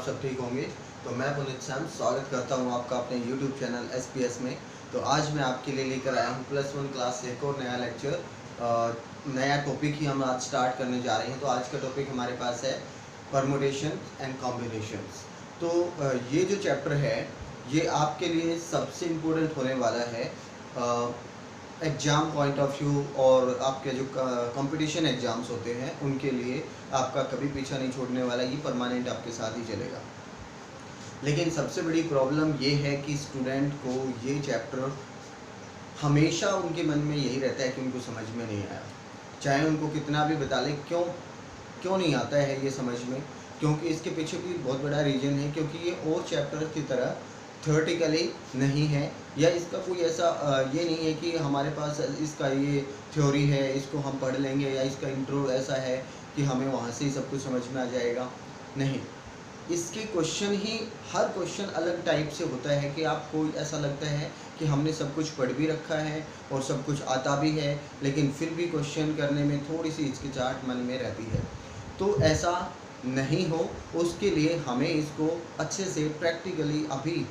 सब ठीक होंगे। तो मैं पुनीत श्याम स्वागत करता हूं आपका अपने YouTube चैनल SPS में। तो आज मैं आपके लिए लेकर आया हूं +1 क्लास से एक और नया लेक्चर, नया टॉपिक ही हम आज स्टार्ट करने जा रहे हैं। तो आज का टॉपिक हमारे पास है परमुटेशन एंड कॉम्बिनेशंस। तो ये जो चैप्टर है ये आपके लिए सबसे इम्पोर्टेंट होने वाला है एग्ज़ाम पॉइंट ऑफ व्यू, और आपके जो कंपटीशन एग्ज़ाम्स होते हैं उनके लिए आपका कभी पीछा नहीं छोड़ने वाला, ये परमानेंट आपके साथ ही चलेगा। लेकिन सबसे बड़ी प्रॉब्लम ये है कि स्टूडेंट को ये चैप्टर हमेशा उनके मन में यही रहता है कि उनको समझ में नहीं आया, चाहे उनको कितना भी बता लें। क्यों नहीं आता है ये समझ में? क्योंकि इसके पीछे भी बहुत बड़ा रीज़न है, क्योंकि ये और चैप्टर की तरह थ्योरेटिकली नहीं है, या इसका कोई ऐसा ये नहीं है कि हमारे पास इसका ये थ्योरी है, इसको हम पढ़ लेंगे, या इसका इंट्रो ऐसा है कि हमें वहाँ से ही सब कुछ समझ में आ जाएगा। नहीं, इसके क्वेश्चन ही हर क्वेश्चन अलग टाइप से होता है कि आपको ऐसा लगता है कि हमने सब कुछ पढ़ भी रखा है और सब कुछ आता भी है, लेकिन फिर भी क्वेश्चन करने में थोड़ी सी हिचकिचाहट मन में रहती है। तो ऐसा नहीं हो, उसके लिए हमें इसको अच्छे से प्रैक्टिकली अभी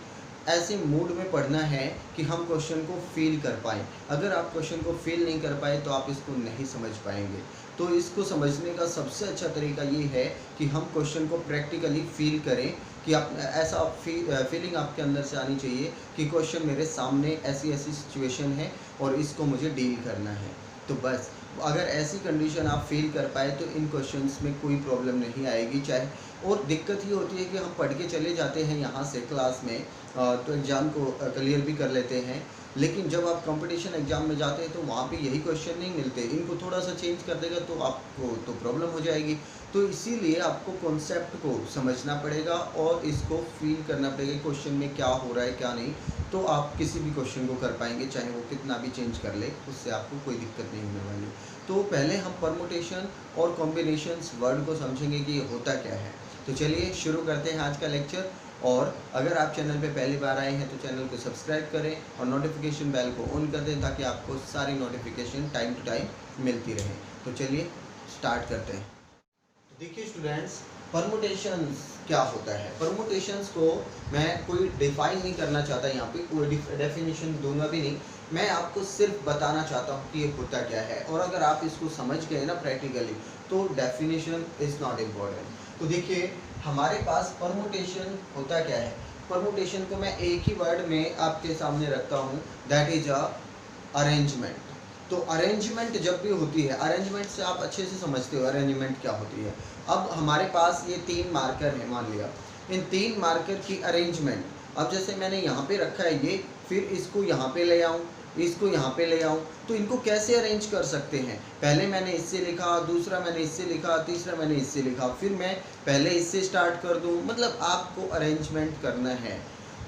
ऐसे मूड में पढ़ना है कि हम क्वेश्चन को फील कर पाएँ। अगर आप क्वेश्चन को फील नहीं कर पाए तो आप इसको नहीं समझ पाएंगे। तो इसको समझने का सबसे अच्छा तरीका ये है कि हम क्वेश्चन को प्रैक्टिकली फील करें, कि आप ऐसा फीलिंग आपके अंदर से आनी चाहिए कि क्वेश्चन मेरे सामने ऐसी ऐसी सिचुएशन है और इसको मुझे डील करना है। तो बस अगर ऐसी कंडीशन आप फील कर पाए तो इन क्वेश्चंस में कोई प्रॉब्लम नहीं आएगी। चाहे और दिक्कत ही होती है कि हम पढ़ के चले जाते हैं यहाँ से क्लास में, तो एग्ज़ाम को क्लियर भी कर लेते हैं, लेकिन जब आप कंपटीशन एग्ज़ाम में जाते हैं तो वहाँ पे यही क्वेश्चन नहीं मिलते। इनको थोड़ा सा चेंज कर देगा तो आपको तो प्रॉब्लम हो जाएगी। तो इसीलिए आपको कॉन्सेप्ट को समझना पड़ेगा और इसको फील करना पड़ेगा क्वेश्चन में क्या हो रहा है क्या नहीं। तो आप किसी भी क्वेश्चन को कर पाएंगे, चाहे वो कितना भी चेंज कर ले, उससे आपको कोई दिक्कत नहीं होने वाली। तो पहले हम परमुटेशन और कॉम्बिनेशंस वर्ड को समझेंगे कि ये होता क्या है। तो चलिए शुरू करते हैं आज का लेक्चर। और अगर आप चैनल पे पहली बार आए हैं तो चैनल को सब्सक्राइब करें और नोटिफिकेशन बेल को ऑन कर दें, ताकि आपको सारी नोटिफिकेशन टाइम टू टाइम मिलती रहे। तो चलिए स्टार्ट करते हैं। तो देखिए स्टूडेंट्स, परमुटेशंस क्या होता है? परमुटेशंस को मैं कोई डिफाइन नहीं करना चाहता, यहाँ पे कोई डेफिनेशन दूंगा भी नहीं। मैं आपको सिर्फ बताना चाहता हूँ कि ये होता क्या है, और अगर आप इसको समझ गए ना प्रैक्टिकली तो डेफिनेशन इज़ नॉट इम्पॉर्टेंट। तो देखिए हमारे पास परमुटेशन होता क्या है। परमुटेशन को मैं एक ही वर्ड में आपके सामने रखता हूँ, दैट इज अ अरेंजमेंट। तो अरेंजमेंट जब भी होती है, अरेंजमेंट से आप अच्छे से समझते हो अरेंजमेंट क्या होती है। अब हमारे पास ये 3 मार्कर है, मान लिया इन 3 मार्कर की अरेंजमेंट। अब जैसे मैंने यहाँ पे रखा है ये, फिर इसको यहाँ पे ले आऊँ, इसको यहाँ पे ले आऊँ, तो इनको कैसे अरेंज कर सकते हैं? पहले मैंने इससे लिखा, दूसरा मैंने इससे लिखा, तीसरा मैंने इससे लिखा, फिर मैं पहले इससे स्टार्ट कर दूँ। मतलब आपको अरेंजमेंट करना है,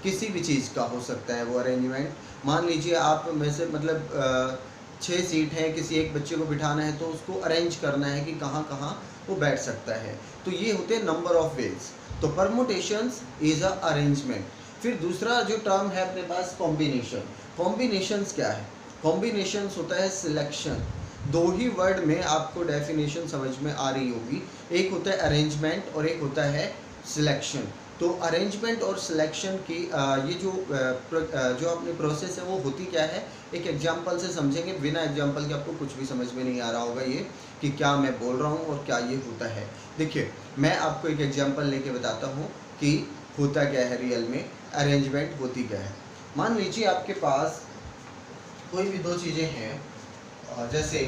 किसी भी चीज़ का हो सकता है वो अरेंजमेंट। मान लीजिए आप में से मतलब 6 सीट हैं, किसी एक बच्चे को बिठाना है तो उसको अरेंज करना है कि कहाँ कहाँ वो बैठ सकता है। तो ये होते हैं नंबर ऑफ वेज। तो परमुटेशंस इज़ अ अरेंजमेंट। फिर दूसरा जो टर्म है अपने पास कॉम्बिनेशन। कॉम्बिनेशंस क्या है? कॉम्बिनेशंस होता है सिलेक्शन। 2 ही वर्ड में आपको डेफिनेशन समझ में आ रही होगी, एक होता है अरेंजमेंट और एक होता है सिलेक्शन। तो अरेंजमेंट और सिलेक्शन की ये जो अपनी प्रोसेस है वो होती क्या है, एक एग्जांपल से समझेंगे। बिना एग्जांपल के आपको कुछ भी समझ में नहीं आ रहा होगा ये कि क्या मैं बोल रहा हूँ और क्या ये होता है। देखिए मैं आपको एक एग्जांपल लेके बताता हूँ कि होता क्या है रियल में, अरेंजमेंट होती क्या है। मान लीजिए आपके पास कोई भी 2 चीज़ें हैं, जैसे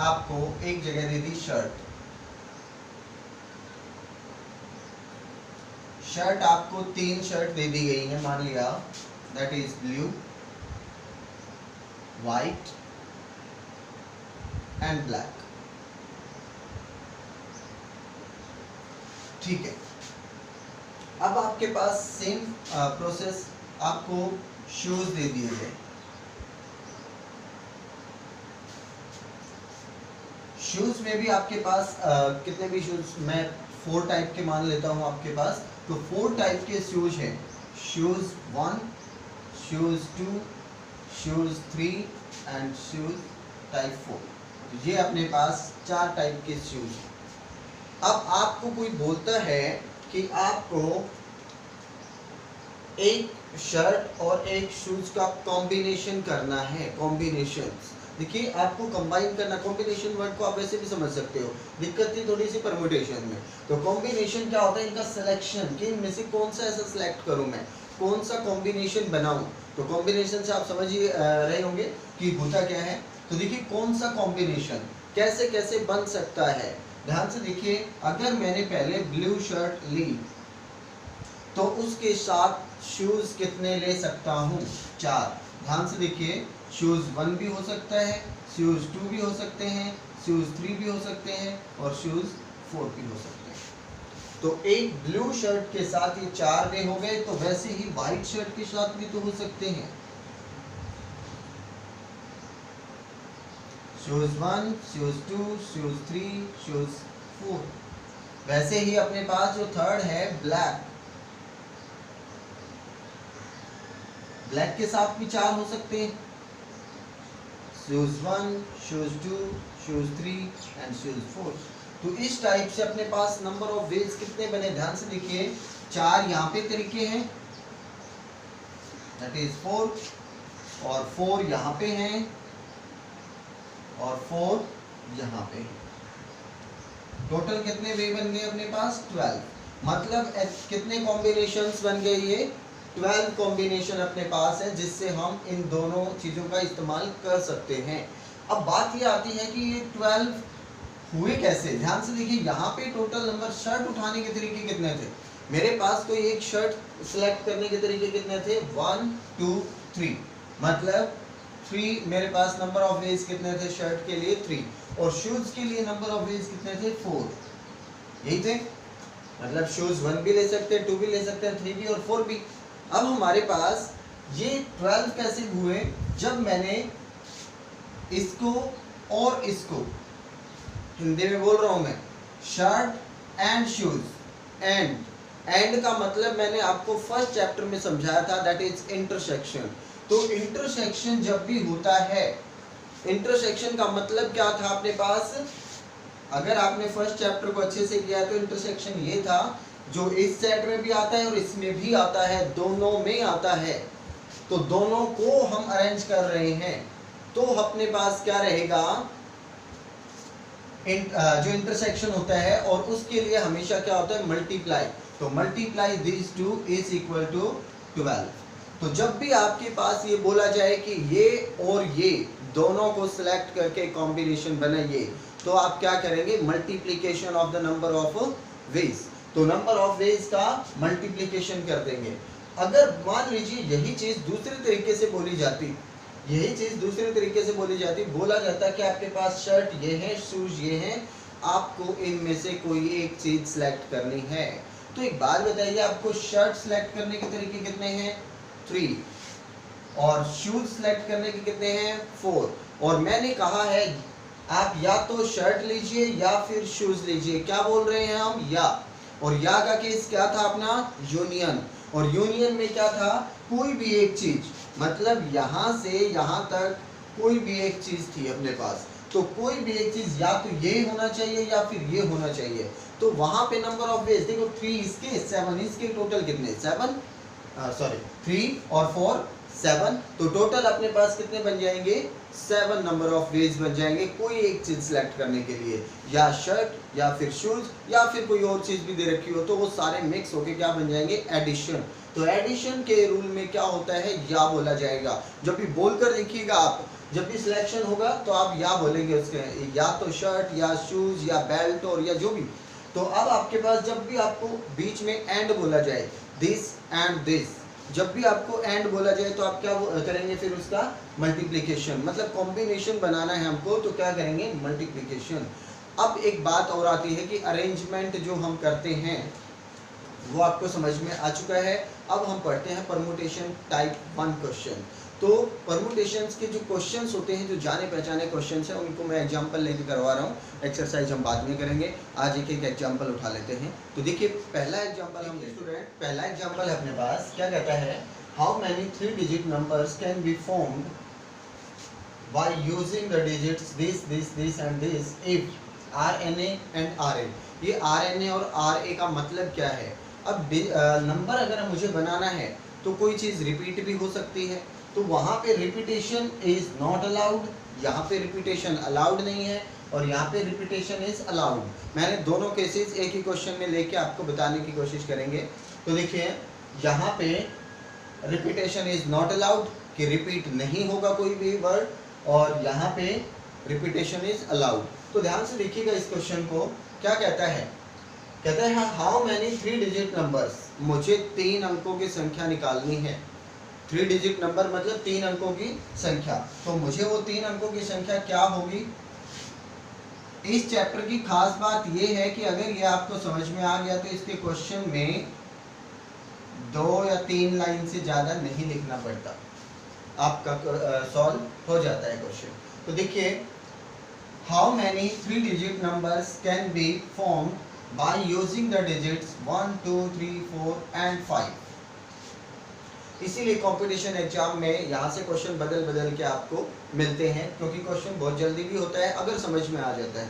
आपको एक जगह दे दी शर्ट, आपको 3 शर्ट दे दी गई है, मान लिया that is blue, white and black. ठीक है, अब आपके पास सेम प्रोसेस, आपको शूज दे दिए गए। शूज में भी आपके पास कितने भी शूज, मैं 4 टाइप के मान लेता हूँ आपके पास। तो 4 टाइप के शूज हैं, shoes 1, shoes 2, shoes 3 and shoes type 4। तो ये अपने पास 4 टाइप के शूज हैं। अब आपको कोई बोलता है कि आपको एक शर्ट और एक शूज का कॉम्बिनेशन करना है। कॉम्बिनेशंस देखिए, आपको कंबाइन करना, कॉम्बिनेशन वर्ड को आप वैसे भी समझ सकते हो, दिक्कत थी थोड़ी सी परम्यूटेशन में। तो कॉम्बिनेशन क्या होता है, इनका सिलेक्शन, कि इनमें से कौन सा ऐसा सिलेक्ट करूं मैं, कौन सा कॉम्बिनेशन बनाऊं। तो कॉम्बिनेशन से आप समझ ही रहे होंगे कि होता क्या है। तो देखिए कौन सा कॉम्बिनेशन कैसे कैसे बन सकता है, ध्यान से देखिए। अगर मैंने पहले ब्लू शर्ट ली तो उसके साथ शूज कितने ले सकता हूँ, 4। ध्यान से देखिए, शूज 1 भी हो सकता है, शूज 2 भी हो सकते हैं, शूज 3 भी हो सकते हैं और शूज 4 भी हो सकते हैं। तो एक ब्लू शर्ट के साथ ये 4 वे हो गए, तो वैसे ही व्हाइट शर्ट के साथ भी तो हो सकते हैं। Shoes 1, shoes 2, shoes 3, shoes 4। वैसे ही अपने पास जो थर्ड है ब्लैक, ब्लैक के साथ भी 4 हो सकते हैं। Shoes 1, shoes 2, shoes 3 and shoes 4। तो इस टाइप से अपने पास नंबर ऑफ वेज कितने बने, ध्यान से देखिए। 4 यहाँ पे तरीके हैं, दैट इज 4, और 4 यहाँ पे हैं और 4 यहाँ पे हैं। टोटल कितने वे बन गए अपने पास, 12। मतलब कितने कॉम्बिनेशंस बन गए, ये 12 कॉम्बिनेशन अपने पास है, जिससे हम इन दोनों चीज़ों का इस्तेमाल कर सकते हैं। अब बात ये आती है कि ये 12 हुए कैसे। ध्यान से देखिए, यहाँ पे टोटल नंबर, शर्ट उठाने के तरीके कितने थे मेरे पास, तो एक शर्ट सिलेक्ट करने के तरीके कितने थे, 1 2 3। मतलब 3 मेरे पास नंबर ऑफ वेज कितने थे शर्ट के लिए, 3। और शूज के लिए नंबर ऑफ वेज कितने थे, 4। यही थे, मतलब शूज 1 भी ले सकते हैं, 2 भी ले सकते हैं, 3 भी और 4 भी। अब हमारे पास ये 12 कैसे हुए, जब मैंने इसको और इसको, हिंदी में बोल रहा हूं मैं, शर्ट एंड शूज, एंड का मतलब मैंने आपको फर्स्ट चैप्टर में समझाया था, दैट इज इंटरसेक्शन। तो इंटरसेक्शन जब भी होता है, इंटरसेक्शन का मतलब क्या था अपने पास, अगर आपने फर्स्ट चैप्टर को अच्छे से किया तो इंटरसेक्शन ये था, जो इस सेट में भी आता है और इसमें भी आता है, दोनों में आता है। तो दोनों को हम अरेंज कर रहे हैं, तो अपने पास क्या रहेगा, जो इंटरसेक्शन होता है, और उसके लिए हमेशा क्या होता है, मल्टीप्लाई। तो multiply this two is equal to 12। तो जब भी आपके पास ये बोला जाए कि ये और ये दोनों को सिलेक्ट करके कॉम्बिनेशन बनाइए, तो आप क्या करेंगे, multiplication of the number of ways. तो नंबर ऑफ वेज का मल्टीप्लीकेशन कर देंगे। अगर मान लीजिए यही चीज दूसरे तरीके से बोली जाती, बोला जाता कि आपके पास शर्ट ये है, शूज ये हैं, आपको इनमें से कोई एक चीज सिलेक्ट करनी है। तो एक बात बताइए, आपको शर्ट सिलेक्ट करने के तरीके कितने हैं, 3, और शूज सिलेक्ट करने के कितने हैं, 4। और मैंने कहा है आप या तो शर्ट लीजिए या फिर शूज लीजिए। क्या बोल रहे हैं हम, या। और या का केस क्या था अपना, यूनियन। और यूनियन में क्या था, कोई भी एक चीज, मतलब यहाँ से यहाँ तक कोई भी एक चीज थी अपने पास, तो कोई भी एक चीज या तो ये होना चाहिए या फिर ये होना चाहिए। तो वहां पे नंबर ऑफ वेज देखो, 3 इसके, 7 इसके, टोटल कितने, 3 और 4 7। तो टोटल अपने पास कितने बन जाएंगे, 7 नंबर ऑफ वेज बन जाएंगे कोई एक चीज सिलेक्ट करने के लिए, या शर्ट या फिर शूज या फिर कोई और चीज भी दे रखी हो, तो वो सारे मिक्स होके क्या बन जाएंगे, एडिशन। तो एडिशन के रूल में क्या होता है, या बोला जाएगा। जब भी बोलकर देखिएगा आप, जब भी सिलेक्शन होगा तो आप या बोलेंगे उसके, या तो शर्ट या शूज या बेल्ट और या जो भी। तो अब आपके पास जब भी आपको बीच में एंड बोला जाए, दिस एंड दिस, जब भी आपको एंड बोला जाए तो आप क्या करेंगे, फिर उसका मल्टीप्लिकेशन, मतलब कॉम्बिनेशन बनाना है हमको, तो क्या करेंगे, मल्टीप्लिकेशन। अब एक बात और आती है कि अरेंजमेंट जो हम करते हैं वो आपको समझ में आ चुका है। अब हम पढ़ते हैं परमुटेशन टाइप 1 क्वेश्चन। तो परमुटेशंस के जो क्वेश्चंस होते हैं, जो जाने पहचाने क्वेश्चंस हैं, उनको मैं एग्जांपल लेके करवा रहा हूँ। एक्सरसाइज हम बाद में करेंगे, आज एक एक एग्जांपल उठा लेते हैं। तो देखिए पहला एग्जांपल हम स्टूडेंट, पहला एग्जांपल है अपने पास, क्या कहता है, how many 3 digit numbers can be formed by using the digits this this this and this if RNA and RN। ये RNA और RA का मतलब क्या है। अब नंबर अगर मुझे बनाना है तो कोई चीज़ रिपीट भी हो सकती है, तो वहाँ पे रिपीटेशन इज नॉट अलाउड, यहाँ पे रिपीटेशन अलाउड नहीं है, और यहाँ पे रिपीटेशन इज अलाउड। मैंने दोनों केसेस एक ही क्वेश्चन में लेके आपको बताने की कोशिश करेंगे। तो देखिए यहाँ पे रिपीटेशन इज नॉट अलाउड कि रिपीट नहीं होगा कोई भी वर्ड, और यहाँ पे रिपीटेशन इज अलाउड। तो ध्यान से देखिएगा इस क्वेश्चन को, क्या कहता है, कहता है हाउ मैनी 3 डिजिट नंबर्स, मुझे 3 अंकों की संख्या निकालनी है। 3 डिजिट नंबर मतलब 3 अंकों की संख्या, तो मुझे वो 3 अंकों की संख्या क्या होगी। इस चैप्टर की खास बात ये है कि अगर ये आपको समझ में आ गया तो इसके क्वेश्चन में 2 या 3 लाइन से ज़्यादा नहीं लिखना पड़ता, आपका सॉल्व हो जाता है क्वेश्चन। तो देखिए how many 3 digit numbers can be formed by using the digits 1 2 3 4 and 5। इसीलिए कंपटीशन एग्जाम में यहाँ से क्वेश्चन बदल बदल के आपको मिलते हैं, क्योंकि क्वेश्चन बहुत जल्दी भी होता है अगर समझ में आ जाता है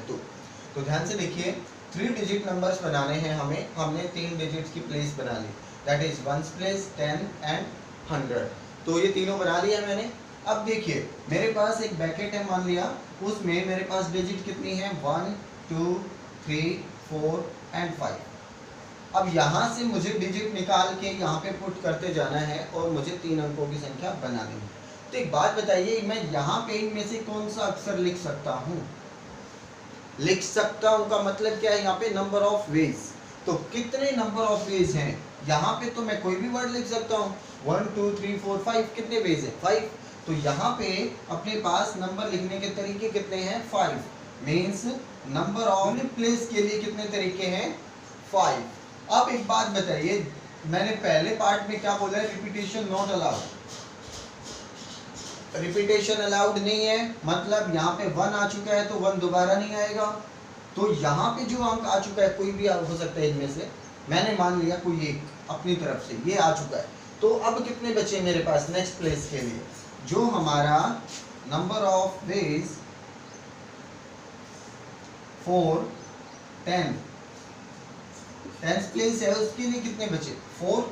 तो ध्यान से देखिए 3 डिजिट नंबर्स बनाने हैं हमें, हमने 3 डिजिट्स की प्लेस बना ली, that is 1's place, 10 and 100। तो ये तीनों बना लिया मैंने। अब देखिए मेरे पास एक ब्रैकेट है, मान लिया उसमें मेरे पास डिजिट कितनी है 1 2 3 4 एंड 5। अब यहाँ से मुझे डिजिट निकाल के यहाँ पे पुट करते जाना है और मुझे 3 अंकों की संख्या बनानी है। तो एक बात बताइए, मैं यहाँ पे इनमें से कौन सा अक्षर लिख सकता हूँ। लिख सकता हूँ का मतलब क्या है, यहाँ पे नंबर ऑफ वेज। तो कितने नंबर ऑफ वेज हैं यहाँ पे, तो मैं कोई भी वर्ड लिख सकता हूँ। 1 2 3 4 5 कितने वेज है 5। तो यहाँ पे अपने पास नंबर लिखने के तरीके कितने हैं 5, मीन्स नंबर ऑफ प्लेस के लिए कितने तरीके हैं 5। अब एक बात बताइए, मैंने पहले पार्ट में क्या बोला है, repetition not allowed. Repetition allowed नहीं है मतलब यहाँ पे 1 आ चुका है तो 1 दोबारा नहीं आएगा। तो यहाँ पे जो अंक आ चुका है कोई भी हो सकता है इनमें से, मैंने मान लिया कोई एक अपनी तरफ से ये आ चुका है। तो अब कितने बचे मेरे पास नेक्स्ट प्लेस के लिए, जो हमारा number of ways 4 10 10th place है उसके लिए कितने बचे 4।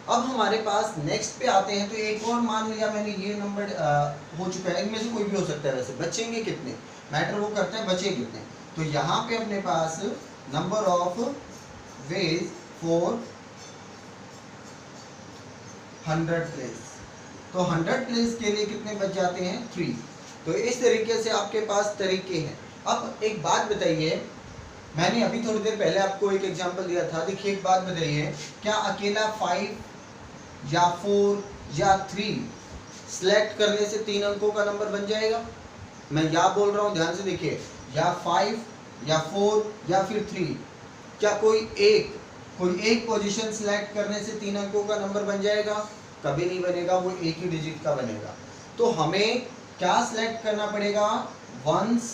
अब हमारे पास नेक्स्ट पे आते हैं, तो एक और मान लिया मैंने ये नंबर हो चुका है, इनमें से कोई भी हो सकता है, वैसे बचेंगे कितने मैटर वो करता है, बचे कितने। तो यहाँ पे अपने पास नंबर ऑफ वेज 4 100 प्लेस, तो 100 प्लेस के लिए कितने बच जाते हैं 3। तो इस तरीके से आपके पास तरीके हैं। अब एक बात बताइए, मैंने अभी थोड़ी देर पहले आपको एक एग्जांपल दिया था, देखिए एक बात बताइए, क्या अकेला 5 या 4 या 3 सिलेक्ट करने से 3 अंकों का नंबर बन जाएगा। मैं या बोल रहा हूँ, ध्यान से देखिए, या 5 या 4 या फिर 3, क्या कोई एक पोजीशन सिलेक्ट करने से 3 अंकों का नंबर बन जाएगा, कभी नहीं बनेगा, वो एक ही डिजिट का बनेगा। तो हमें क्या सिलेक्ट करना पड़ेगा, 1s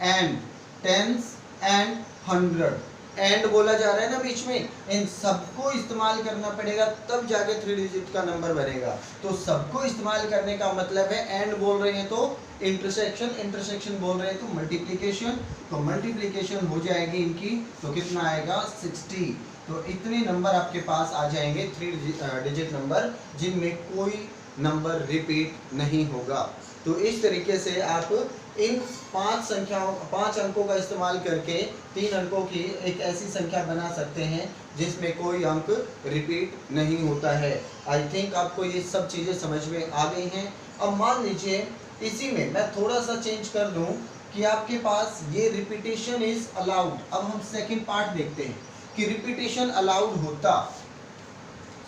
and 10s and 100, and बोला जा रहा है ना बीच में, इन सबको इस्तेमाल करना पड़ेगा तब जाके 3 डिजिट का नंबर बनेगा। तो सबको इस्तेमाल करने का मतलब है, एंड बोल रहे हैं तो इंटरसेक्शन बोल रहे हैं तो मल्टीप्लिकेशन, तो मल्टीप्लिकेशन हो जाएगी इनकी, तो कितना आएगा 60। तो इतने नंबर आपके पास आ जाएंगे 3 डिजिट नंबर, जिनमें कोई नंबर रिपीट नहीं होगा। तो इस तरीके से आप इन 5 अंकों का इस्तेमाल करके 3 अंकों की एक ऐसी संख्या बना सकते हैं जिसमें कोई अंक रिपीट नहीं होता है। आई थिंक आपको ये सब चीज़ें समझ में आ गई हैं। अब मान लीजिए इसी में मैं थोड़ा सा चेंज कर दूं कि आपके पास ये रिपीटेशन इज अलाउड। अब हम सेकंड पार्ट देखते हैं कि रिपीटेशन अलाउड होता,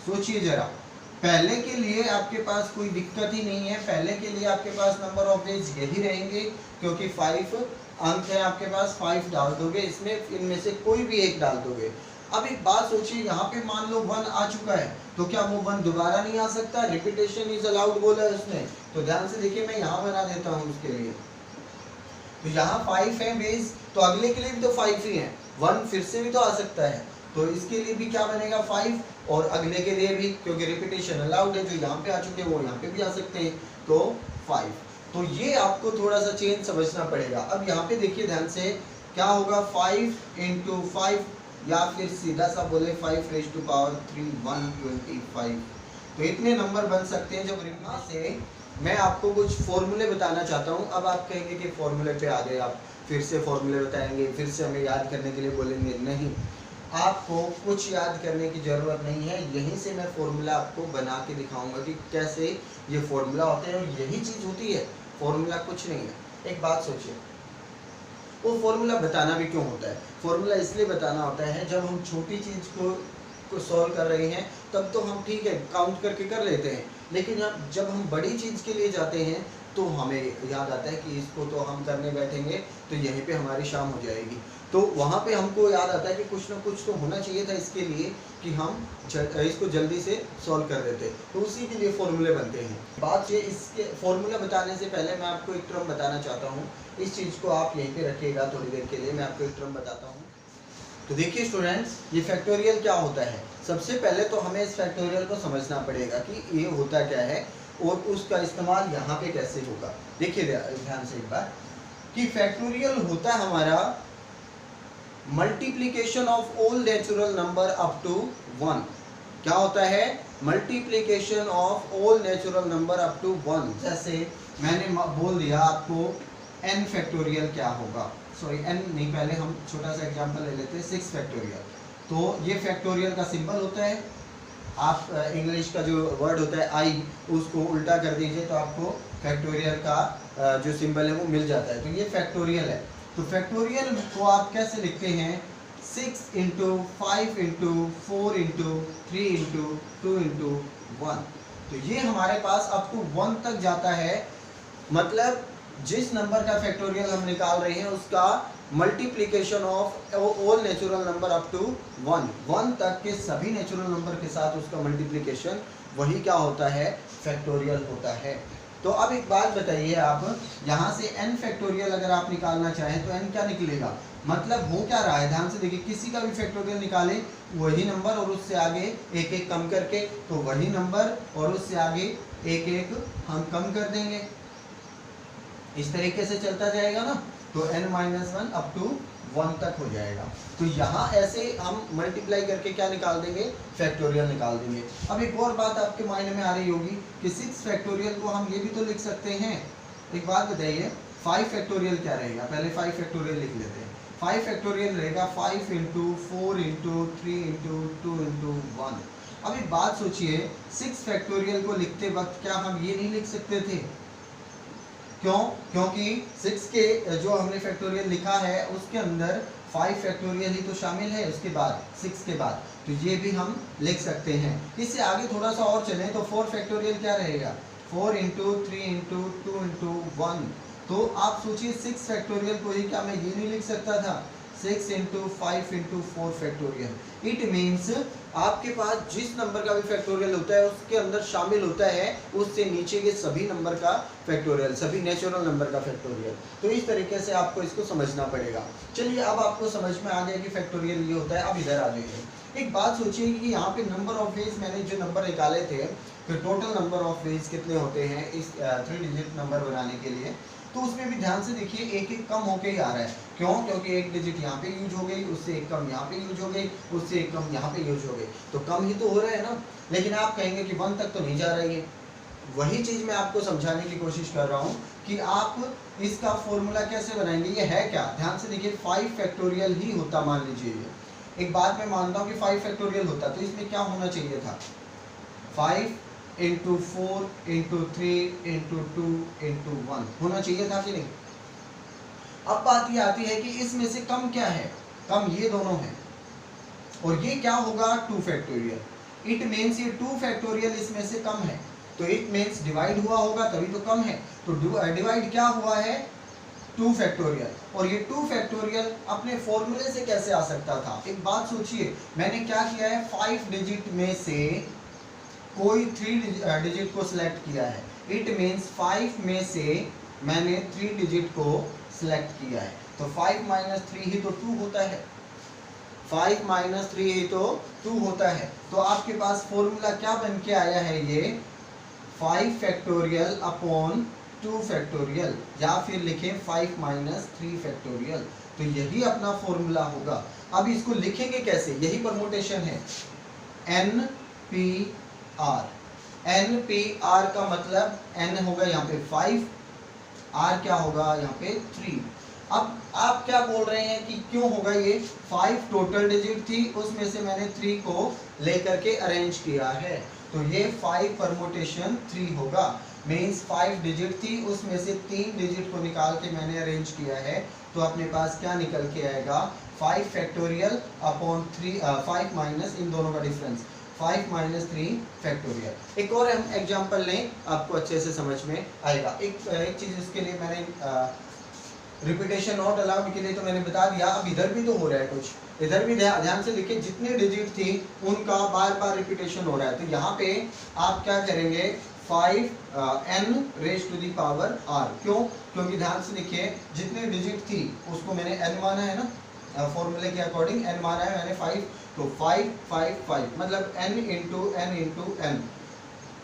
सोचिए जरा, पहले के लिए आपके पास कोई दिक्कत ही नहीं है, पहले के लिए आपके पास नंबर ऑफ वेज यही रहेंगे, क्योंकि 5 अंक है आपके पास, 5 डाल दोगे इसमें, इनमें से कोई भी एक डाल दोगे। अब एक बात सोचिए, यहाँ पे मान लो 1 आ चुका है, तो क्या वो 1 दोबारा नहीं आ सकता, रिपीटेशन इज अलाउड बोला है उसने। तो ध्यान से देखिए, मैं यहाँ बना देता हूँ उसके लिए, तो यहाँ 5 है वेज, तो अगले के लिए भी तो 5 ही है, 1 फिर से भी तो आ सकता है, तो इसके लिए भी क्या बनेगा 5, और अगले के लिए भी, क्योंकि रिपीटेशन अलाउड है, जो यहाँ पे आ चुके हैं वो यहाँ पे भी आ सकते हैं, तो 5। तो ये आपको थोड़ा सा चेंज समझना पड़ेगा। अब यहाँ पे देखिए ध्यान से, क्या होगा 5 इंटू 5, या फिर सीधा सा बोले 5 रेज टू पावर 3 125। तो इतने नंबर बन सकते हैं। जब यहाँ से मैं आपको कुछ फॉर्मूले बताना चाहता हूँ। अब आप कहेंगे कि फॉर्मूले पे आ गए, आप फिर से फॉर्मूले बताएंगे, फिर से हमें याद करने के लिए बोलेंगे। नहीं, आपको कुछ याद करने की ज़रूरत नहीं है। यहीं से मैं फॉर्मूला आपको बना के दिखाऊंगा कि कैसे ये फॉर्मूला होते हैं, और यही चीज़ होती है, फॉर्मूला कुछ नहीं है। एक बात सोचिए, वो फॉर्मूला बताना भी क्यों होता है? फॉर्मूला इसलिए बताना होता है, जब हम छोटी चीज़ को सॉल्व कर रहे हैं तब तो हम ठीक है काउंट करके कर लेते हैं, लेकिन जब हम बड़ी चीज़ के लिए जाते हैं तो हमें याद आता है कि इसको तो हम करने बैठेंगे तो यहीं पे हमारी शाम हो जाएगी। तो वहाँ पे हमको याद आता है कि कुछ ना कुछ तो होना चाहिए था इसके लिए कि हम इसको जल्दी से सॉल्व कर देते, तो उसी के लिए फॉर्मूले बनते हैं। बात ये, इसके फॉर्मूला बताने से पहले मैं आपको एक टर्म बताना चाहता हूँ। इस चीज़ को आप यहीं पे रखिएगा थोड़ी देर के लिए, मैं आपको एक टर्म बताता हूँ। तो देखिए स्टूडेंट्स, ये फैक्टोरियल क्या होता है। सबसे पहले तो हमें इस फैक्टोरियल को समझना पड़ेगा कि ये होता क्या है और उसका इस्तेमाल यहाँ पे कैसे होगा। देखिए ध्यान से एक बार, कि फैक्टोरियल होता है हमारा multiplication of all natural number up to 1। क्या होता है? Multiplication of all natural number up to 1। जैसे मैंने बोल दिया आपको n फैक्टोरियल क्या होगा, सॉरी n नहीं, पहले हम छोटा सा एग्जांपल ले लेते हैं 6 फैक्टोरियल। तो ये फैक्टोरियल का सिंबल होता है। आप इंग्लिश का जो वर्ड होता है आई, उसको उल्टा कर दीजिए तो आपको फैक्टोरियल का जो सिंबल है वो मिल जाता है। तो ये फैक्टोरियल है। तो फैक्टोरियल को आप कैसे लिखते हैं? 6 into 5 into 4 into 3 into 2 into 1। तो ये हमारे पास अप टू 1 तक जाता है। मतलब जिस नंबर का फैक्टोरियल हम निकाल रहे हैं उसका multiplication of all natural number up to 1 तक के सभी नेचुरल नंबर के साथ उसका मल्टीप्लिकेशन, वही क्या होता है? फैक्टोरियल होता है। तो अब एक बात बताइए, आप यहाँ से n फैक्टोरियल अगर आप निकालना चाहें तो n क्या निकलेगा? मतलब हो क्या रहा है, ध्यान से देखिए, किसी का भी फैक्टोरियल निकालें वही नंबर और उससे आगे एक एक कम करके, तो वही नंबर और उससे आगे एक एक हम कम कर देंगे। इस तरीके से चलता जाएगा ना, तो n-1 अप टू 1 तक हो जाएगा। तो यहाँ ऐसे हम मल्टीप्लाई करके क्या निकाल देंगे? फैक्टोरियल निकाल देंगे। अब एक और बात आपके माइंड में आ रही होगी कि 6 फैक्टोरियल को हम ये भी तो लिख सकते हैं। एक बात बताइए, 5 फैक्टोरियल क्या रहेगा? पहले 5 फैक्टोरियल लिख लेते हैं। 5 फैक्टोरियल रहेगा 5 इंटू 4 इंटू 3 इंटू 2 इंटू 1। अब एक बात सोचिए, 6 फैक्टोरियल को लिखते वक्त क्या हम ये नहीं लिख सकते थे? क्यों? क्योंकि 6 के जो हमने फैक्टोरियल लिखा है उसके अंदर 5 फैक्टोरियल ही तो शामिल है उसके बाद, 6 के बाद, तो ये भी हम लिख सकते हैं। इससे आगे थोड़ा सा और चलें तो 4 फैक्टोरियल क्या रहेगा? 4 इंटू 3 इंटू 2 इंटू 1। तो आप सोचिए 6 फैक्टोरियल को ही क्या मैं ये नहीं लिख सकता था? 6 into 5 into 4 factorial. It means आपके पास जिस नंबर का भी फैक्टोरियल होता है उसके अंदर शामिल होता है उससे नीचे के सभी नंबर का फैक्टोरियल, सभी नेचुरल नंबर का फैक्टोरियल। तो इस तरीके से आपको इसको समझना पड़ेगा। चलिए अब आपको समझ में आ गया कि फैक्टोरियल ये होता है। अब इधर आ जाइए, एक बात सोचिए कि यहाँ पे नंबर ऑफ वेज मैंने जो नंबर निकाले थे, फिर टोटल नंबर ऑफ वेज कितने होते हैं इस 3 डिजिट नंबर बनाने के लिए, तो उसमें भी ध्यान से देखिए एक एक कम होके ही आ रहा है। क्यों? क्योंकि एक डिजिट यहाँ पे यूज हो गई, उससे एक कम यहाँ पे यूज हो गई, उससे एक कम यहाँ पे यूज हो गई, तो कम ही तो हो रहा है ना। लेकिन आप कहेंगे कि 1 तक तो नहीं जा रही है। वही चीज़ मैं आपको समझाने की कोशिश कर रहा हूँ कि आप इसका फॉर्मूला कैसे बनाएंगे। ये है क्या? ध्यान से देखिए, 5 फैक्टोरियल ही होता, मान लीजिए ये एक बात मैं मानता हूँ कि 5 फैक्टोरियल होता, तो इसमें क्या होना चाहिए था? 5 इंटू 4 इंटू 3 इंटू 2 इंटू 1 होना चाहिए था कि नहीं? अब बात ये आती है कि इसमें से कम क्या है? कम ये दोनों हैं, और ये क्या होगा? 2 फैक्टोरियल। इट मीन्स ये 2 फैक्टोरियल इसमें से कम है, तो इट मीन्स डिवाइड हुआ होगा तभी तो कम है। तो डिवाइड क्या हुआ है? 2 फैक्टोरियल। और ये 2 फैक्टोरियल अपने फॉर्मूले से कैसे आ सकता था? एक बात सोचिए, मैंने क्या किया है? 5 डिजिट में से कोई 3 डिजिट को सिलेक्ट किया है। इट मीन्स 5 में से मैंने 3 डिजिट को सिलेक्ट किया है, तो 5 माइनस 3 ही तो 2 होता है। 5 माइनस 3 ही तो 2 होता है। तो आपके पास फॉर्मूला क्या बन के आया है? ये 5 फैक्टोरियल अपॉन 2 फैक्टोरियल, या फिर लिखें 5 माइनस 3 फैक्टोरियल। तो यही अपना फॉर्मूला होगा। अब इसको लिखेंगे कैसे, यही परमुटेशन है, NPR। NPR का मतलब N होगा यहाँ पे 5, R क्या होगा यहाँ पे 3। अब आप क्या बोल रहे हैं कि क्यों होगा ये, 5 टोटल डिजिट थी, उसमें से मैंने 3 को लेकर के अरेंज किया है, तो ये 5 परमुटेशन 3 होगा। मीन्स 5 डिजिट थी, उसमें से 3 डिजिट को निकाल के मैंने अरेंज किया है, तो अपने पास क्या निकल के आएगा, 5 फैक्टोरियल अपॉन 3, 5 माइनस इन दोनों का डिफरेंस, 5 माइनस 3 फैक्टोरियल। एक और हम एग्जांपल लें, आपको अच्छे से समझ में आएगा। एक चीज़ इसके लिए मैंने रिपीटेशन नॉट अलाउड के लिए तो मैंने बता दिया, अब इधर भी तो हो रहा है कुछ, इधर भी ध्यान से देखिए, जितने डिजिट थी उनका बार बार रिपीटेशन हो रहा है, तो यहाँ पे आप क्या करेंगे, 5 n raise to the power r। क्यों, क्योंकि ध्यान से देखिए जितने डिजिट थी उसको मैंने n माना है ना, फॉर्मूले के अकॉर्डिंग n माना है मैंने 5, तो 5 5 5 मतलब n इंटू n।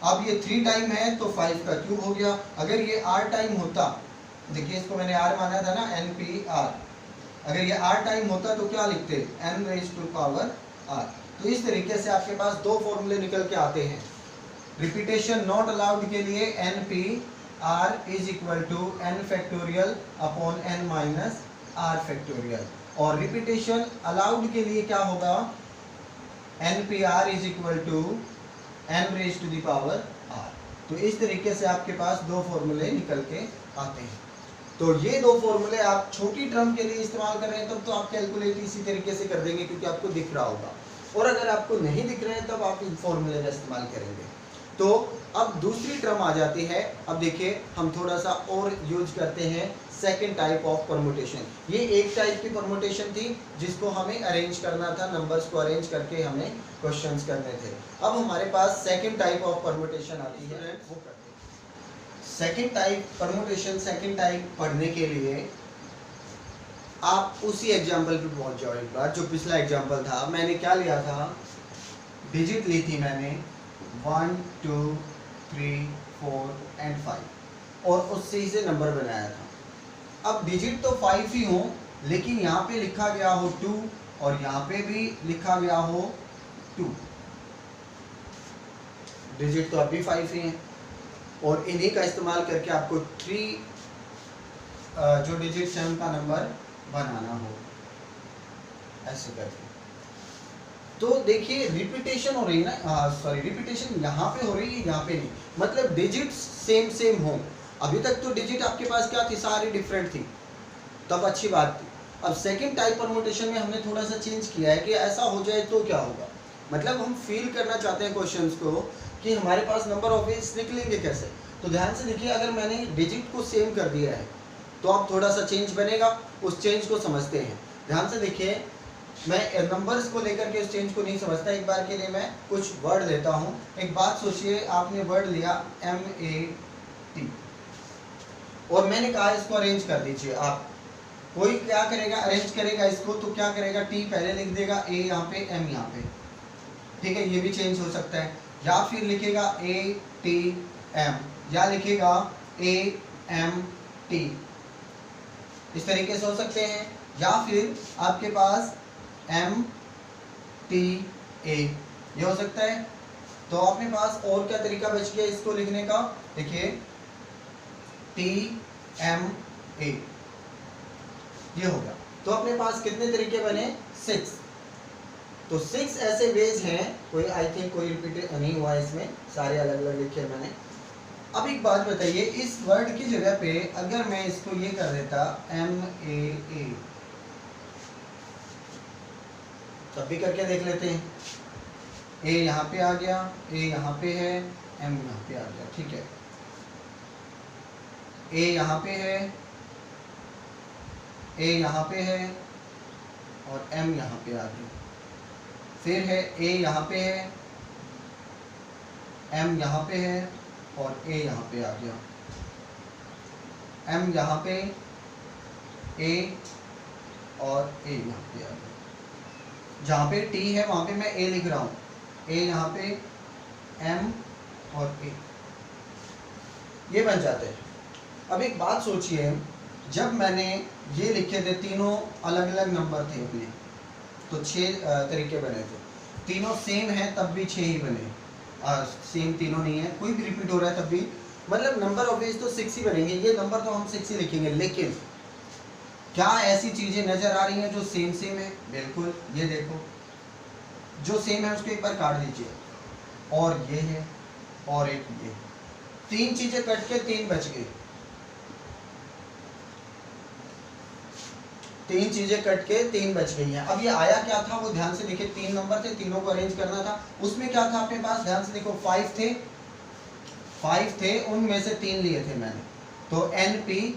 अब ये 3 टाइम है तो 5 का क्यूब हो गया। अगर ये r टाइम होता, देखिए इसको मैंने r माना था ना, NPR, अगर ये r टाइम होता तो क्या लिखते, n raise to power r। तो इस तरीके से आपके पास दो फॉर्मूले निकल के आते हैं। रिपीटेशन नॉट अलाउड के लिए NPR is equal to n factorial upon n minus r factorial, और रिपीटेशन अलाउड के लिए क्या होगा, NPR is equal to n raise to the power r। तो इस तरीके से आपके पास दो फॉर्मूले निकल के आते हैं। तो ये दो फॉर्मूले आप छोटी टर्म के लिए इस्तेमाल कर रहे हैं तब तो आप कैलकुलेट इसी तरीके से कर देंगे क्योंकि आपको दिख रहा होगा, और अगर आपको नहीं दिख रहे हैं तब आप इन फॉर्मूले का इस्तेमाल करेंगे। तो अब दूसरी टर्म आ जाती है। अब देखिए हम थोड़ा सा और यूज करते हैं सेकेंड टाइप ऑफ परमुटेशन। ये एक टाइप की परमुटेशन थी जिसको हमें अरेंज करना था, नंबर्स को अरेंज करके हमें क्वेश्चंस करने थे। अब हमारे पास सेकेंड टाइप ऑफ परमुटेशन आती है, वो करते हैं। Second type permutation, second type पढ़ने के लिए आप उसी एग्जाम्पल पे पहुंच जाओ एक बार, जो पिछला एग्जाम्पल था। मैंने क्या लिया था, डिजिट ली थी मैंने 1 2 3 4 एंड 5 और उससे ही से नंबर बनाया था। अब डिजिट तो 5 ही हो, लेकिन यहाँ पे लिखा गया हो 2 और यहाँ पे भी लिखा गया हो 2। डिजिट तो अभी 5 ही हैं और इन्हीं का इस्तेमाल करके आपको 3 जो डिजिट है उनका नंबर बनाना हो, ऐसे करके। तो देखिए रिपीटेशन हो रही है ना, सॉरी रिपीटेशन यहाँ पे हो रही है, यहाँ पे नहीं, मतलब डिजिट सेम सेम हो। अभी तक तो डिजिट आपके पास क्या थी, सारी डिफरेंट थी, तब अच्छी बात थी। अब सेकंड टाइप परमुटेशन में हमने थोड़ा सा चेंज किया है कि ऐसा हो जाए तो क्या होगा, मतलब हम फील करना चाहते हैं क्वेश्चंस को कि हमारे पास नंबर ऑफ वेज निकलेंगे कैसे। तो ध्यान से देखिए, अगर मैंने डिजिट को सेम कर दिया है तो अब थोड़ा सा चेंज बनेगा, उस चेंज को समझते हैं। ध्यान से देखिए, मैं नंबर्स को लेकर के उस चेंज को नहीं समझता, एक बार के लिए मैं कुछ वर्ड लेता हूँ। एक बात सोचिए, आपने वर्ड लिया MAT और मैंने कहा इसको अरेंज कर दीजिए। आप कोई क्या करेगा, अरेंज करेगा इसको, तो क्या करेगा, T पहले लिख देगा, A यहाँ पे, M यहाँ पे, ठीक है, ये भी चेंज हो सकता है। या फिर लिखेगा ATM या लिखेगा AMT, इस तरीके से हो सकते हैं। या फिर आपके पास MTA ये हो सकता है। तो अपने पास और क्या तरीका बच गया इसको लिखने का, देखिए TMA ये होगा। तो अपने पास कितने तरीके बने, 6। तो 6 ऐसे वेज हैं, कोई आई थिंक कोई रिपीट नहीं हुआ इसमें, सारे अलग अलग लिखे मैंने। अब एक बात बताइए, इस वर्ड की जगह पे अगर मैं इसको ये कर देता MAA, तब भी करके देख लेते हैं। A यहाँ पे आ गया, A यहाँ पे है, M यहाँ पे आ गया, ठीक है। A यहाँ पे है, A यहाँ पे है और M यहाँ पे आ गया। फिर है A यहाँ पे है, M यहाँ पे है और A यहाँ पे आ गया। M यहाँ पे, A और A यहाँ पे आ गया। जहाँ पे T है वहाँ पे मैं A लिख रहा हूँ, A यहाँ पे, M और A, ये बन जाते हैं। अब एक बात सोचिए, जब मैंने ये लिखे थे, तीनों अलग अलग नंबर थे अपने, तो 6 तरीके बने थे। तीनों सेम हैं तब भी 6 ही बने, सेम तीनों नहीं है, कोई भी रिपीट हो रहा है तब भी, मतलब नंबर ऑफ वेज तो 6 ही बनेंगे, ये नंबर तो हम 6 ही लिखेंगे। लेकिन क्या ऐसी चीज़ें नज़र आ रही हैं जो सेम सेम है? बिल्कुल, ये देखो, जो सेम है उसको एक बार काट दीजिए, और ये है, और एक ये, 3 चीज़ें कट के 3 बच गई, 3 चीज़ें कट के 3 बच गई हैं। अब ये आया क्या था, वो ध्यान से देखिए, 3 नंबर थे, तीनों को अरेंज करना था। उसमें क्या था अपने पास, ध्यान से देखो, 5 थे, उनमें से 3 लिए थे मैंने, तो NP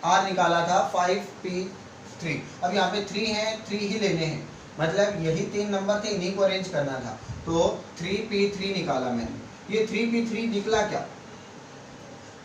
R निकाला था 5P3। अब यहाँ पे 3 हैं, 3 ही लेने हैं, मतलब यही 3 नंबर थे, इन्हीं को अरेंज करना था, तो 3P3 निकाला मैंने। ये 3P3 निकला क्या?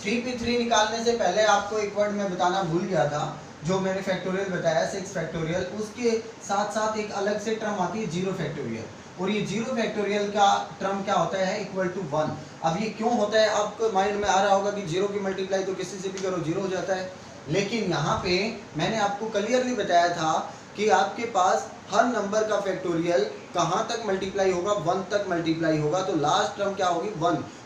3P3 निकालने से पहले आपको एक वर्ड मैं बताना भूल गया था, जो मैंने फैक्टोरियल बताया 6 फैक्टोरियल, उसके साथ साथ एक अलग से टर्म आती है 0 फैक्टोरियल, और ये 0 फैक्टोरियल का टर्म क्या होता है, इक्वल टू 1। अब ये क्यों होता है, आपको माइंड में आ रहा होगा कि 0 की मल्टीप्लाई तो किसी से भी करो 0 हो जाता है, लेकिन यहाँ पे मैंने आपको क्लियरली बताया था कि आपके पास हर नंबर का फैक्टोरियल कहाँ तक मल्टीप्लाई होगा, 1 तक मल्टीप्लाई होगा, तो लास्ट टर्म क्या होगी,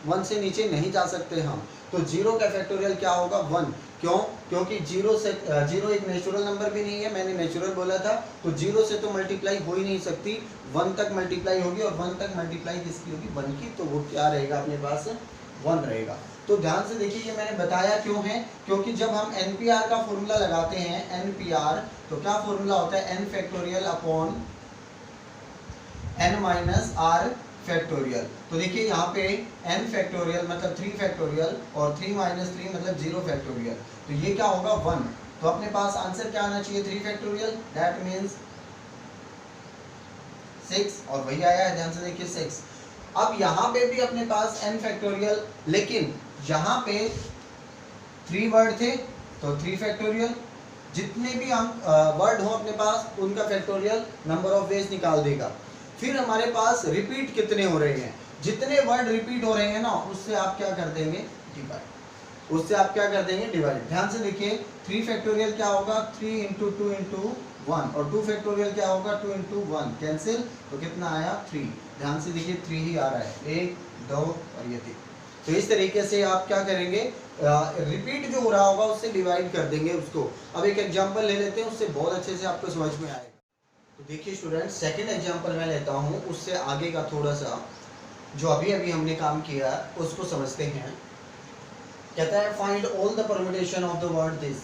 1 से नीचे नहीं जा सकते हम, तो 0 का फैक्टोरियल क्या होगा, 1। क्यों? क्योंकि 0 एक नेचुरल नंबर भी नहीं है, मैंने नेचुरल बोला था, तो 0 से तो मल्टीप्लाई हो ही नहीं सकती, 1 तक मल्टीप्लाई होगी, और 1 तक मल्टीप्लाई किसकी होगी, 1 की, तो वो क्या रहेगा अपने पास, 1 रहेगा। तो ध्यान से देखिए, ये मैंने बताया क्यों है, क्योंकि जब हम NPR का फॉर्मूला लगाते हैं, NPR, तो क्या फॉर्मूला होता है, n factorial upon n minus r factorial. तो देखिए यहाँ पे n फैक्टोरियल मतलब 3 फैक्टोरियल, और 3 माइनस 3 मतलब 0 फैक्टोरियल, तो ये क्या होगा, 1। तो अपने पास आंसर क्या आना चाहिए, 3 फैक्टोरियल, दैट मीन्स 6, और वही आया है, ध्यान से देखिए 6। अब यहाँ पे भी अपने पास n फैक्टोरियल, लेकिन यहाँ पे 3 वर्ड थे, तो 3 फैक्टोरियल, जितने भी हम वर्ड हो अपने पास उनका फैक्टोरियल नंबर ऑफ वेज निकाल देगा। फिर हमारे पास रिपीट कितने हो रहे हैं, जितने वर्ड रिपीट हो रहे हैं ना, उससे आप क्या कर देंगे, डिवाइड, उससे आप क्या कर देंगे, डिवाइड। ध्यान से देखिए, 3 फैक्टोरियल क्या होगा, 3 इंटू 2 इंटू 1, और 2 फैक्टोरियल क्या होगा, 2 इंटू 1, कैंसिल, तो कितना आया, 3। ध्यान से देखिए 3 ही आ रहा है, 1 2 और ये 3। तो इस तरीके से आप क्या करेंगे, रिपीट जो हो रहा होगा उससे डिवाइड कर देंगे उसको। अब एक एग्जांपल ले लेते हैं, उससे बहुत अच्छे से आपको समझ में आएगा। तो देखिए स्टूडेंट, सेकंड एग्जांपल मैं लेता हूँ, उससे आगे का थोड़ा सा जो अभी अभी हमने काम किया उसको समझते हैं। कहता है find all the permutation of the word this,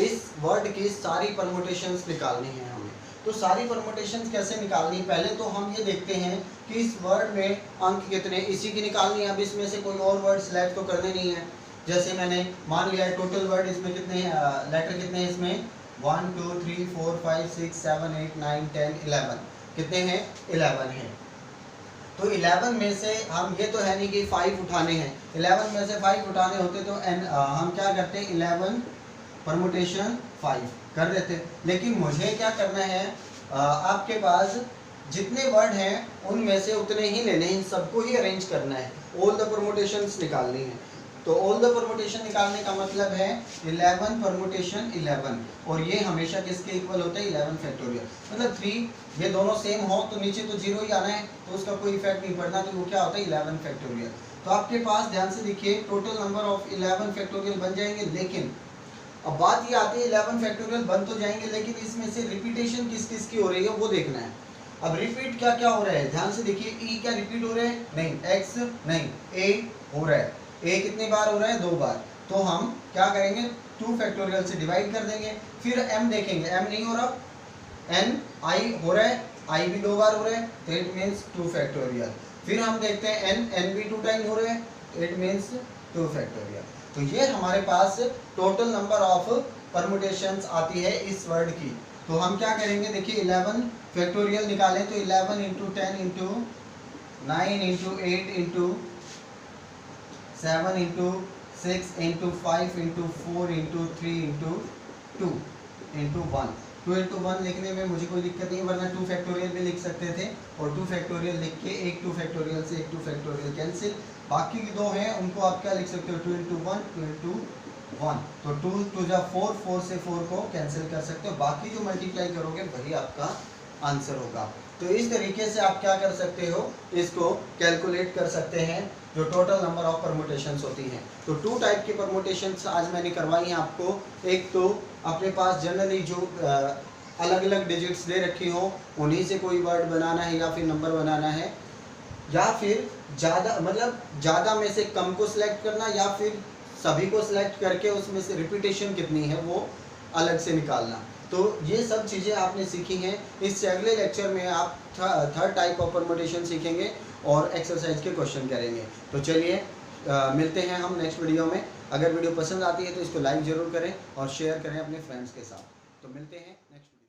इस वर्ड की सारी परमुटेशंस निकालनी है हमें। तो सारी परमुटेशंस कैसे निकालनी, पहले तो हम ये देखते हैं कि इस वर्ड में अंक कितने, इसी की निकालनी है। अब इसमें से कोई और वर्ड सिलेक्ट तो करने नहीं है, जैसे मैंने मान लिया है टोटल वर्ड इसमें कितने लेटर कितने हैं, इसमें 1 2 3 4 5 6 7 8 9 10 11, कितने हैं, 11 हैं। तो 11 में से हम ये तो है नहीं कि 5 उठाने हैं, 11 में से 5 उठाने होते तो हम क्या करते हैं, 11 परमुटेशन 5 कर देते। लेकिन मुझे क्या करना है, आपके पास जितने वर्ड हैं उनमें से उतने ही लेने हैं, इन सबको ही अरेंज करना है, ऑल द परमुटेशंस निकालनी है। तो ऑल द परमुटेशन निकालने का मतलब है 11 परमुटेशन 11, और ये हमेशा किसके इक्वल होता है, 11 फैक्टोरियल, मतलब 3, ये दोनों सेम हो तो नीचे तो 0 ही आना है, तो उसका कोई इफेक्ट नहीं पड़ना, तो वो क्या होता है 11 फैक्टोरियल। तो आपके पास ध्यान से देखिए टोटल नंबर ऑफ 11 फैक्टोरियल बन जाएंगे। लेकिन अब बात ये आती है 11 फैक्टोरियल बन तो जाएंगे, लेकिन इसमें से रिपीटेशन किस किस की हो रही है वो देखना है। अब रिपीट क्या क्या हो रहा है, ध्यान से देखिए, ई क्या रिपीट हो रहे हैं, नहीं, एक्स नहीं, ए हो रहा है, ए कितनी बार हो रहा है, 2 बार, तो हम क्या करेंगे, 2 फैक्टोरियल से डिवाइड कर देंगे। फिर एम देखेंगे, एम नहीं हो रहा, एन आई हो रहा है, आई भी 2 बार हो रहा है, तो इट मीन्स 2 फैक्टोरियल। फिर हम देखते हैं एन, एन भी 2 टाइम हो रहे हैं, इट मीन्स 2 फैक्टोरियल। तो ये हमारे पास टोटल नंबर ऑफ परमुटेशंस आती है इस वर्ड की। तो हम क्या करेंगे, देखिए 11 फैक्टोरियल निकालें, तो 11 into 10 into 9 into 8 into 7 into 6 into 5 into 4 into 3 into 2 into 1, 2 into 1 लिखने में मुझे कोई दिक्कत नहीं, वरना 2 फैक्टोरियल भी लिख सकते थे, और 2 फैक्टोरियल लिख के एक 2 फैक्टोरियल से एक 2 फैक्टोरियल कैंसिल, बाकी की 2 हैं उनको आप क्या लिख सकते हो, 2 इंटू 1 2 इंटू 1, तो 2 टू जा 4, 4 से 4 को कैंसिल कर सकते हो, बाकी जो मल्टीप्लाई करोगे वही आपका आंसर होगा। तो इस तरीके से आप क्या कर सकते हो, इसको कैलकुलेट कर सकते हैं जो टोटल नंबर ऑफ परमुटेशंस होती हैं। तो 2 टाइप की परमुटेशंस आज मैंने करवाई हैं आपको। एक तो अपने पास जनरली जो अलग अलग डिजिट्स दे रखी हो उन्हीं से कोई वर्ड बनाना है या फिर नंबर बनाना है, या फिर ज़्यादा मतलब ज़्यादा में से कम को सिलेक्ट करना, या फिर सभी को सिलेक्ट करके उसमें से रिपीटेशन कितनी है वो अलग से निकालना। तो ये सब चीज़ें आपने सीखी हैं। इससे अगले लेक्चर में आप थर्ड टाइप ऑफ परमुटेशन सीखेंगे और एक्सरसाइज के क्वेश्चन करेंगे। तो चलिए मिलते हैं हम नेक्स्ट वीडियो में। अगर वीडियो पसंद आती है तो इसको लाइक ज़रूर करें और शेयर करें अपने फ्रेंड्स के साथ। तो मिलते हैं नेक्स्ट।